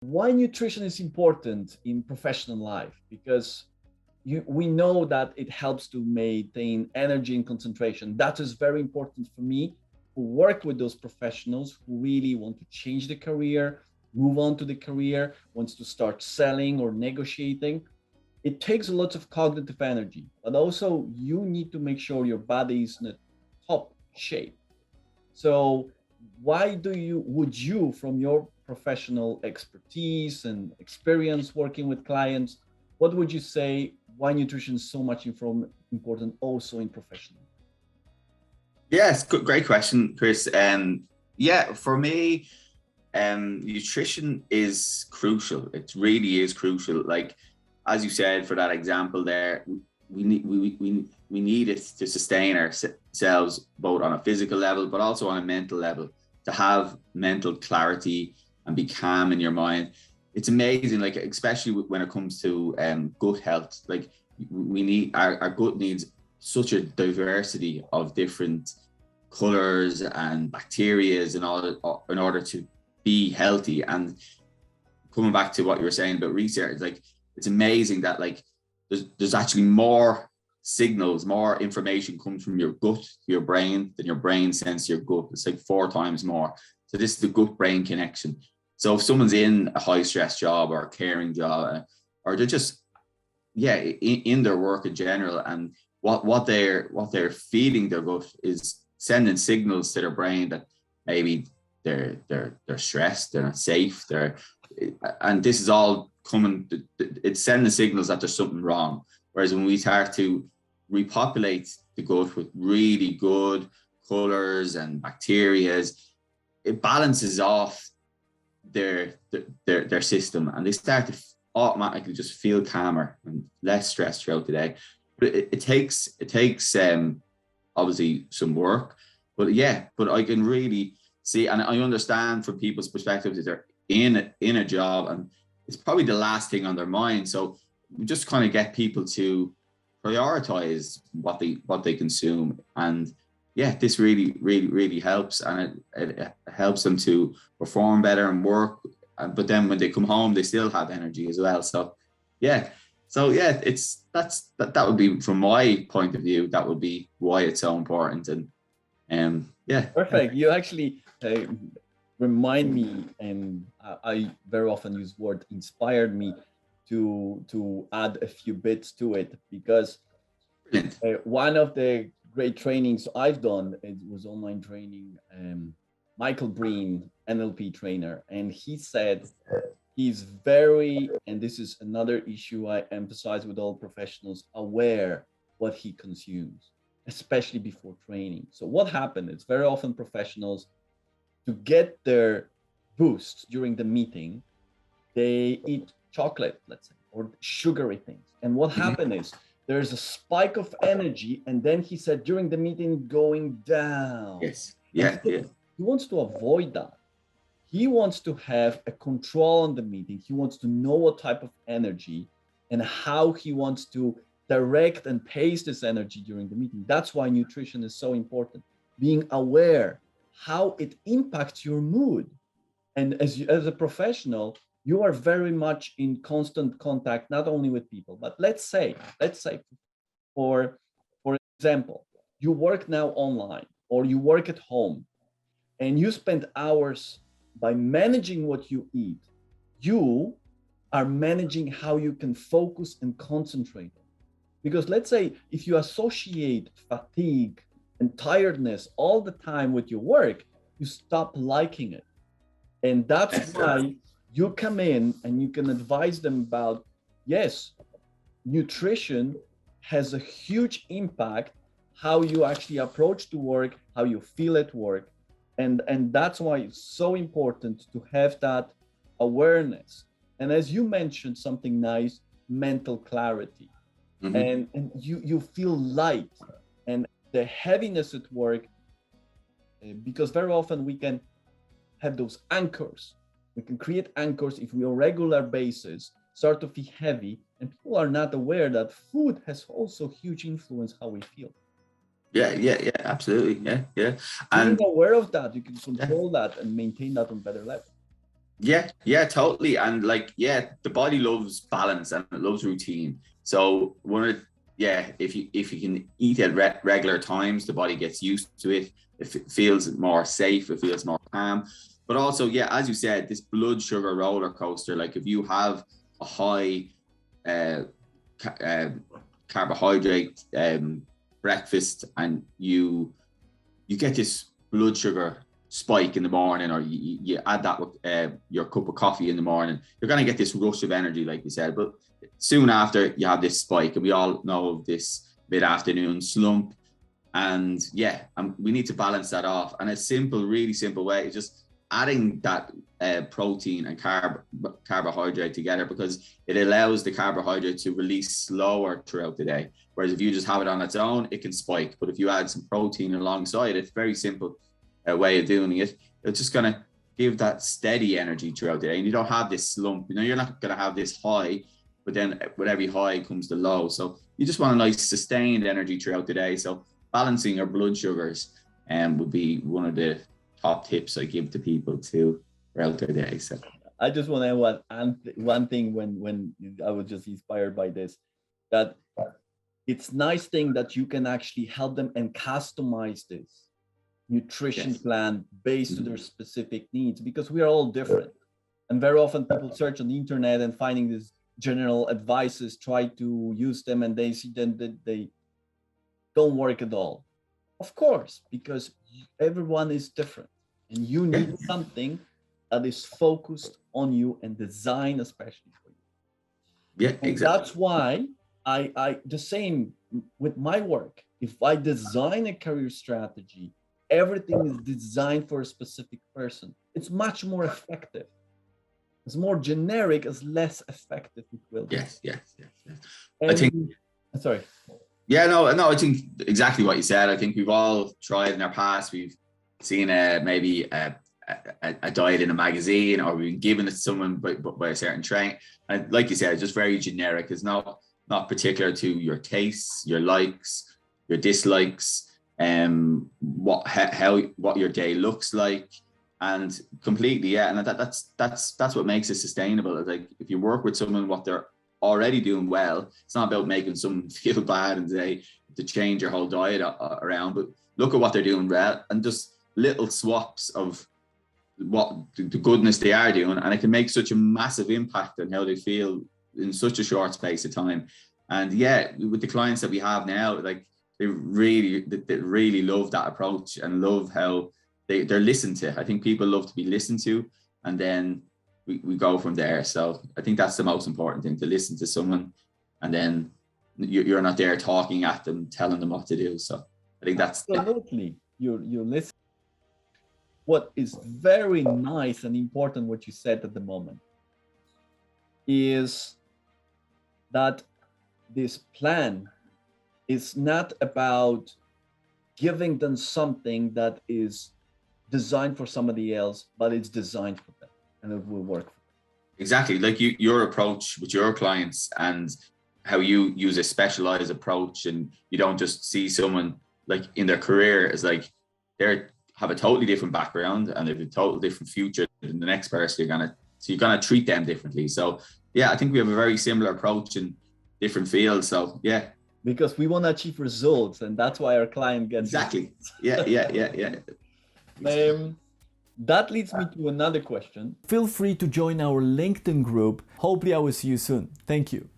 Why nutrition is important in professional life? Because we know that it helps to maintain energy and concentration. That is very important for me, who work with those professionals who really want to change the career, move on to the career, wants to start selling or negotiating. It takes a lot of cognitive energy, but also you need to make sure your body is in a top shape. So would you, from your professional expertise and experience working with clients, what would you say why nutrition is so much important also in professional? Yes, good, great question, Chris. Yeah, for me, nutrition is crucial. It really is crucial. Like, as you said, for that example there, we need it to sustain ourselves both on a physical level, but also on a mental level, to have mental clarity and be calm in your mind. It's amazing, like, especially when it comes to gut health. Like, we need our gut needs such a diversity of different colors and bacterias and all in order to be healthy. And coming back to what you were saying about research, like, it's amazing that, like, there's actually more signals, more information comes from your gut to your brain than your brain sends to your gut. It's like 4 times more. So this is the gut brain connection. So if someone's in a high stress job or a caring job, or they're just in their work in general, and what they're feeding their gut is sending signals to their brain that maybe they're stressed, they're not safe, and this is all coming. It's sending signals that there's something wrong. Whereas when we start to repopulate the gut with really good colors and bacteria, it balances off their system, and they start to automatically just feel calmer and less stressed throughout the day. But it takes obviously some work, but I can really see, and I understand from people's perspectives that they're in a job and it's probably the last thing on their mind. So we just kind of get people to prioritize what they consume, and this really helps, and it helps them to perform better and work. But then when they come home, they still have energy as well. So that would be, from my point of view, that would be why it's so important. And Perfect. You actually remind me, and I very often use word inspired me to add a few bits to it, because one of the great trainings I've done, it was online training, Michael Breen, NLP trainer, and he said he's very, and this is another issue I emphasize with all professionals, aware what he consumes, especially before training. So what happened is, very often professionals, to get their boost during the meeting, they eat chocolate, let's say, or sugary things. And what happened is, there's a spike of energy, and then he said during the meeting going down. Yes. He wants to avoid that. He wants to have a control on the meeting. He wants to know what type of energy and how he wants to direct and pace this energy during the meeting. That's why nutrition is so important. Being aware how it impacts your mood. And as a professional, you are very much in constant contact, not only with people, but let's say, for example, you work now online or you work at home, and you spend hours by managing what you eat. You are managing how you can focus and concentrate. Because let's say if you associate fatigue and tiredness all the time with your work, you stop liking it. And that's why you come in and you can advise them about, yes, nutrition has a huge impact how you actually approach to work, how you feel at work. And that's why it's so important to have that awareness. And as you mentioned, something nice, mental clarity. And you feel light, and the heaviness at work, because very often we can have those anchors. We can create anchors if we on a regular basis start to feel heavy, and people are not aware that food has also huge influence how we feel. Absolutely. And being aware of that, you can control that and maintain that on better level. Yeah, totally. And like, yeah, the body loves balance and it loves routine. So if you can eat at regular times, the body gets used to it. It feels more safe. It feels more calm. But also, yeah, as you said, this blood sugar roller coaster. Like if you have a high uh, carbohydrate breakfast and you get this blood sugar spike in the morning, or you add that with your cup of coffee in the morning, you're going to get this rush of energy, like you said. But soon after, you have this spike, and we all know of this mid-afternoon slump. And yeah, we need to balance that off. And a simple, really simple way is just adding that protein and carbohydrate together, because it allows the carbohydrate to release slower throughout the day. Whereas if you just have it on its own, it can spike. But if you add some protein alongside, it's very simple way of doing it. It's just going to give that steady energy throughout the day, and you don't have this slump. You're not going to have this high, but then with every high comes the low. So you just want a nice sustained energy throughout the day. So balancing your blood sugars would be one of the top tips I give to people too throughout their day. So I just want to add one thing when I was just inspired by this, that it's nice thing that you can actually help them and customize this nutrition plan based to their specific needs, because we are all different. And very often people search on the internet and finding these general advices, try to use them, and they see then that they don't work at all. Of course, because everyone is different and you need something that is focused on you and designed especially for you. Yeah, exactly. That's why I the same with my work. If I design a career strategy, everything is designed for a specific person. It's much more effective. It's more generic, it's less effective. It will be. Yes. And, I think. Sorry. Yeah, no. I think exactly what you said. I think we've all tried in our past. We've seen maybe a diet in a magazine, or we've been given it to someone by a certain train. And like you said, it's just very generic. It's not particular to your tastes, your likes, your dislikes, what your day looks like, and completely, yeah. And that's what makes it sustainable. It's like if you work with someone, what they're already doing well, it's not about making someone feel bad and say to change your whole diet around, but look at what they're doing well, and just little swaps of what the goodness they are doing, and it can make such a massive impact on how they feel in such a short space of time. And yeah, with the clients that we have now, like they really love that approach and love how they're listened to. I think people love to be listened to, and then we go from there. So I think that's the most important thing, to listen to someone, and then you're not there talking at them, telling them what to do. So I think that's absolutely you listen. What is very nice and important, what you said at the moment, is that this plan is not about giving them something that is designed for somebody else, but it's designed for them and it will work for them. Exactly. Like your approach with your clients, and how you use a specialized approach, and you don't just see someone like in their career as like they have a totally different background and they have a totally different future than the next person. You're gonna treat them differently. So yeah, I think we have a very similar approach in different fields. So yeah, because we want to achieve results, and that's why our client gets exactly results. Yeah. That leads me to another question. Feel free to join our LinkedIn group. Hopefully I will see you soon. Thank you.